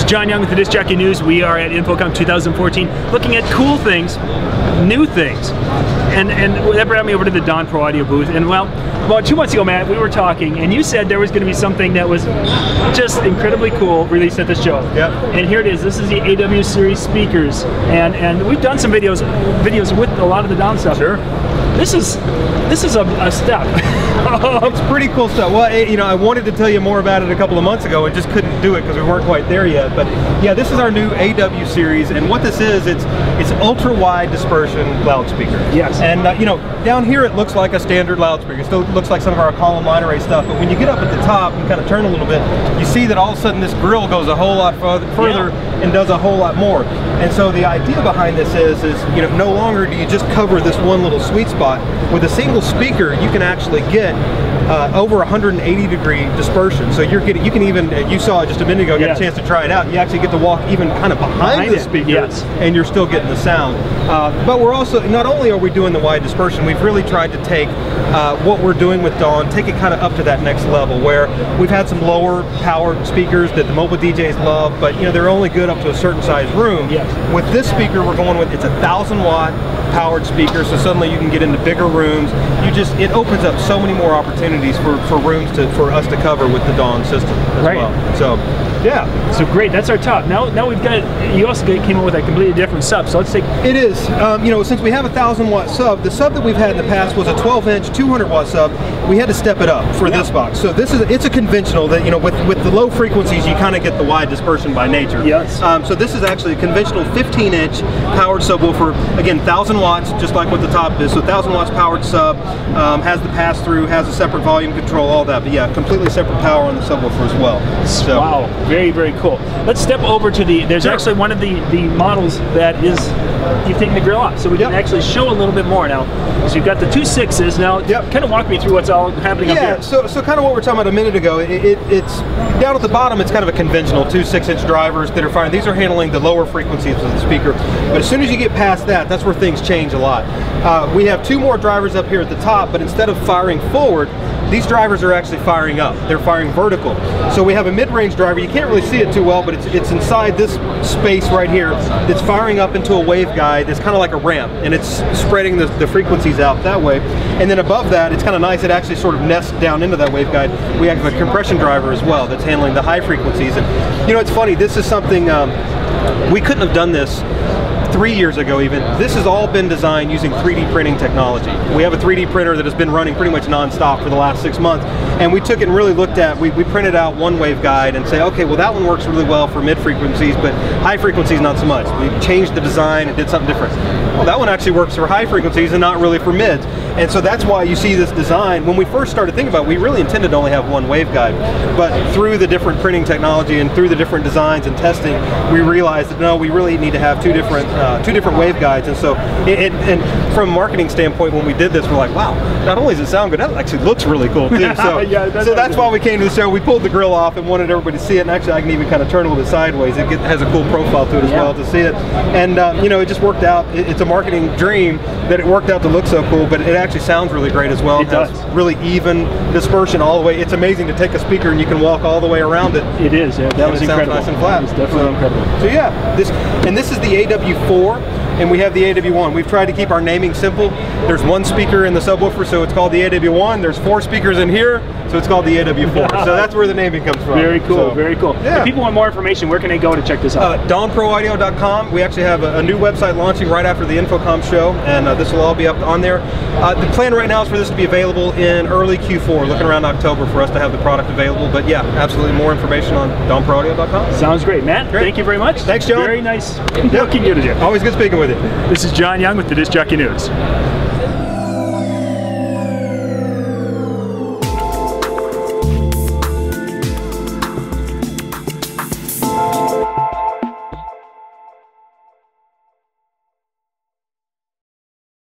John Young with the Disc Jockey News. We are at InfoComm 2014 looking at cool things, new things. And that brought me over to the Dawn Pro Audio booth. And well, about 2 months ago, Matt, we were talking and you said there was going to be something that was just incredibly cool released at the show. Yep. And here it is. This is the AW series speakers. And we've done some videos with a lot of the Dawn stuff. Sure. This is a step. It's pretty cool stuff. Well, I wanted to tell you more about it a couple of months ago and just couldn't do it because we weren't quite there yet. But yeah, this is our new AW series, and what this is, it's ultra wide dispersion loudspeaker. Yes. And down here it looks like a standard loudspeaker. It still looks like some of our column line array stuff. But when you get up at the top and kind of turn a little bit, you see that all of a sudden this grill goes a whole lot further and does a whole lot more. And so the idea behind this is no longer do you just cover this one little sweet spot. With a single speaker, you can actually get over 180-degree dispersion. So you can even, you saw it just a minute ago, got a chance to try it out. You actually get to walk even kind of behind the speaker, and you're still getting the sound. But we're also, not only are we doing the wide dispersion, we've really tried to take what we're doing with Dawn, take it kind of up to that next level, where we've had some lower powered speakers that the Mobile DJs love, but they're only good up to a certain size room. Yes. With this speaker, we're going with, it's a 1,000-watt powered speaker, so suddenly you can get into bigger rooms. It opens up so many more opportunities for rooms for us to cover with the Dawn system as well. So yeah. So great, that's our top. Now we've got, you also came up with a completely different sub, so let's take... It is, since we have a 1,000-watt sub, the sub that we've had in the past was a 12-inch, 200-watt sub. We had to step it up for this box. So it's a conventional that, with the low frequencies, you kind of get the wide dispersion by nature. Yes. So this is actually a conventional 15-inch powered subwoofer, again, 1,000 watts, just like what the top is. So 1,000 watts powered sub, has the pass-through, has a separate volume control, all that. But yeah, completely separate power on the subwoofer as well. So, wow. Very, very cool. Let's step over to there's actually one of the models that is, you've taken the grill off, so we can actually show a little bit more now. So you've got the 2 6s now. Kind of walk me through what's all happening up here. So kind of what we were talking about a minute ago, it's down at the bottom, it's kind of a conventional 2 6-inch drivers that are fine. These are handling the lower frequencies of the speaker. But as soon as you get past that, that's where things change a lot. We have 2 more drivers up here at the top, but instead of firing forward, these drivers are actually firing up. They're firing vertical. So we have a mid-range driver. You can't really see it too well, but it's inside this space right here that's firing up into a waveguide that's kind of like a ramp, and it's spreading the frequencies out that way. And then above that, it's kind of nice, it actually sort of nests down into that waveguide. We have a compression driver as well that's handling the high frequencies. And it's funny, this is something, we couldn't have done this 3 years ago even. This has all been designed using 3D printing technology. We have a 3D printer that has been running pretty much non-stop for the last 6 months, and we took it and really looked at, we printed out one waveguide and say, okay, well that one works really well for mid frequencies, but high frequencies not so much. We changed the design and did something different. Well, that one actually works for high frequencies and not really for mids. And so that's why you see this design. When we first started thinking about it, we really intended to only have one waveguide, but through the different printing technology and through the different designs and testing, we realized that no, we really need to have two different waveguides. And so, and from a marketing standpoint, when we did this, we're like, wow, not only does it sound good, that actually looks really cool too. So, so that's why we came to the show. We pulled the grill off and wanted everybody to see it. And actually, I can even kind of turn a little bit sideways. It has a cool profile to it as well to see it. And it just worked out. It's a marketing dream that it worked out to look so cool, but it actually sounds really great as well. It has really even dispersion all the way. It's amazing to take a speaker and you can walk all the way around it. It is. Yeah, that was incredible. Nice and flat. It was definitely incredible. So yeah, this is the AW4. And we have the AW1. We've tried to keep our naming simple. There's one speaker in the subwoofer, so it's called the AW1. There's 4 speakers in here, so it's called the AW4. So that's where the naming comes from. Very cool, very cool. Yeah. If people want more information, where can they go to check this out? DawnProAudio.com. We actually have a new website launching right after the InfoComm show, and this will all be up on there. The plan right now is for this to be available in early Q4, looking around October for us to have the product available. But yeah, absolutely more information on DawnProAudio.com. Sounds great. Matt, thank you very much. Thanks, John. Very nice looking you today. Always good speaking with you. This is John Young with the Disc Jockey News.